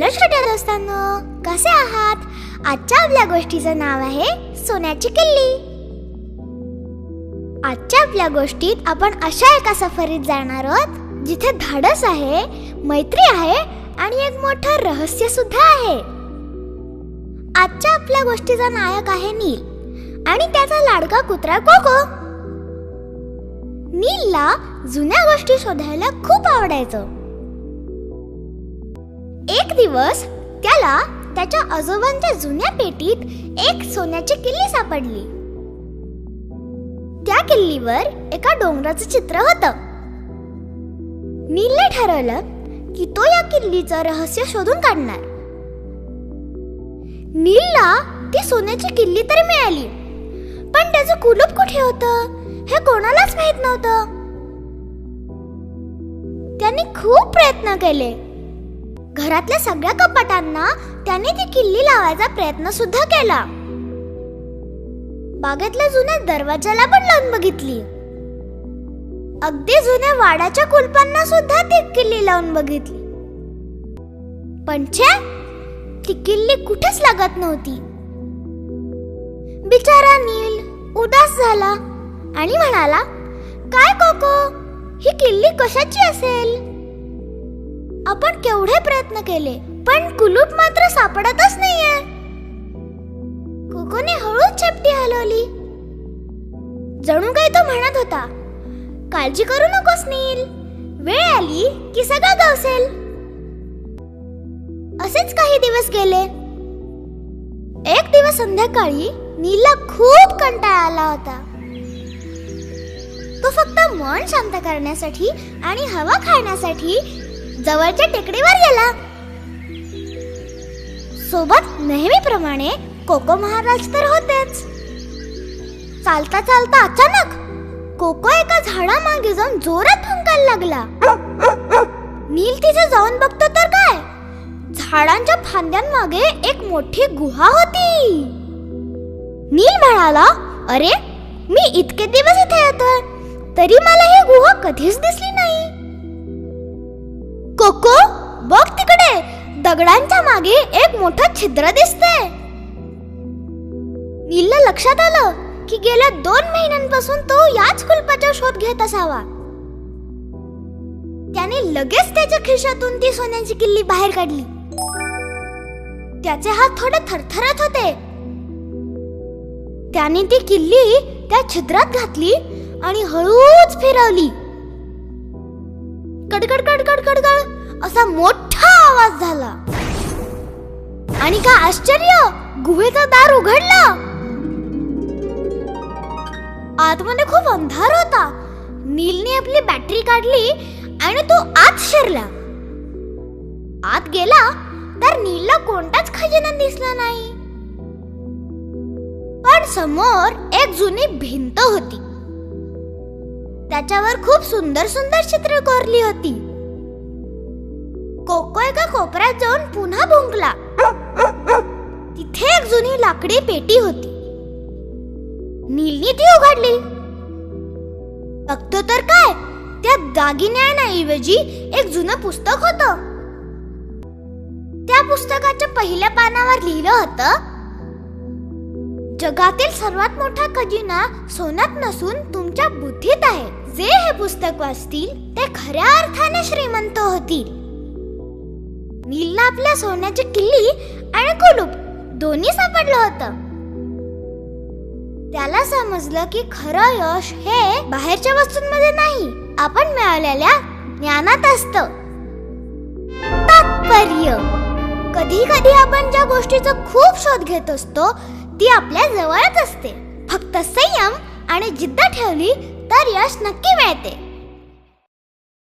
Hello छोट्या दोस्तांनो, कसे आहात? आजच्या आपल्या गोष्टीचं नाव आहे सोन्याची किल्ली. आजच्या आपल्या गोष्टीत आपण अशा एका सफरीत जाणार आहोत जिथे धाडस आहे, मैत्री आहे आणि एक मोठं रहस्य सुद्धा आहे. आजच्या आपल्या गोष्टीचा नायक आहे नील आणि त्याचा लाडका कुत्रा कोको. नीलला जुन्या गोष्टी शोधायला खूप आवडायचं. एक दिवस त्याला त्याच्या आजोबांच्या जुन्या पेटीत एक सोन्याची किल्ली सापडली. त्या किल्लीवर एका डोंगराचं चित्र होतं. नीलने ठरवलं की तो या किल्लीचं रहस्य शोधून काढणार. नीलला ती सोन्याची किल्ली तर मिळाली, पण त्याचं कुलूप कुठे होतं हे कोणालाच माहित नव्हतं. त्याने खूप प्रयत्न केले. घरातल्या सगळ्या कपाटांना त्याने ती किल्ली लावायचा प्रयत्न सुद्धा केला. बागेतल्या जुन्या दरवाजाला पण लावून बघितली. अगदी जुन्या वाड्याच्या कुलपांना सुद्धा ती किल्ली लावून बघितली, पण ती किल्ली कुठेच लागत नव्हती. बिचारा नील उदास झाला आणि म्हणाला, काय कोको, ही किल्ली कशाची असेल? आपण केवढे प्रयत्न केले पण कुलूप मात्र सापडतच नाहीये. कोकोने हळूच चेपटी हलवली. जणू काही तो म्हणत होता, काळजी करू नकोस नील, वेळ आली की सगळं गवसेल. असेच काही दिवस गेले. एक दिवस संध्याकाळी नीलला खूप कंटाळा आला होता. तो फक्त मन शांत करण्यासाठी आणि हवा खाण्यासाठी जवळच्या टेकडीवर गेला. सोबत नेहमीप्रमाणे कोको महाराज तर होतेच. चालता चालता अचानक कोको एका झाडामागे जाऊन जोरात फुंकायला लागला. नील तिथे जाऊन बघतो तर काय, झाडांच्या फांद्यांमागे एक मोठी गुहा होती. नील म्हणाला, अरे मी इतके दिवस इथे येतोय तरी मला ही गुहा कधीच दिसली नाही. कोको बघ तिकडे, दगडांच्या मागे एक मोठं छिद्र दिसतंय. नीलला लक्षात आलं की गेल्या 2 महिन्यांपासून तो याच कुलपाचा शोध घेत असावा. त्याने लगेच त्याच्या खिशातून ती सोन्याची किल्ली बाहेर काढली. त्याचे हात थोडे थरथरत होते. त्याने ती किल्ली त्या छिद्रात घातली आणि हळूच फिरवली. कडकड कडकड कडकड असा मोठा आवाज झाला आणि काय आश्चर्य, गुहेचं दार उघडलं. आतमध्ये खूप अंधार होता. नीलने आपली बॅटरी काढली आणि तो आत शिरला. आत गेला तर नीलला कोणताच खजिना दिसला नाही, पण समोर एक जुनी भिंत होती. त्याच्यावर खूप सुंदर सुंदर चित्र कोरली होती. कोको एका कोपऱ्यात जाऊन पुन्हा भुंकला. तिथे एक जुनी लाकडी पेटी होती. नीलने ती उघडली. बघतो तर काय, त्या दागिन्यांऐवजी एक जुनं पुस्तक होतं. त्या पुस्तकाच्या पहिल्या पानावर लिहिलं होतं, जगातील सर्वात मोठा खजिना सोन्यात नसून तुमच्या बुद्धीत आहे. जे हे पुस्तक वाचतील ते खऱ्या अर्थाने श्रीमंत होतील. नीलला आपल्या सोन्याची किल्ली आणि कुलूप दोन्ही सापडलं होतं. त्याला समजलं की खरं यश हे बाहेरच्या वस्तूंमध्ये नाही, आपण मिळवलेल्या ज्ञानात असतं. तात्पर्य, कधी कधी आपण ज्या गोष्टीचा खूप शोध घेत असतो ती आपल्या जवळच असते. फक्त संयम आणि जिद्द ठेवली तर यश नक्की मिळते.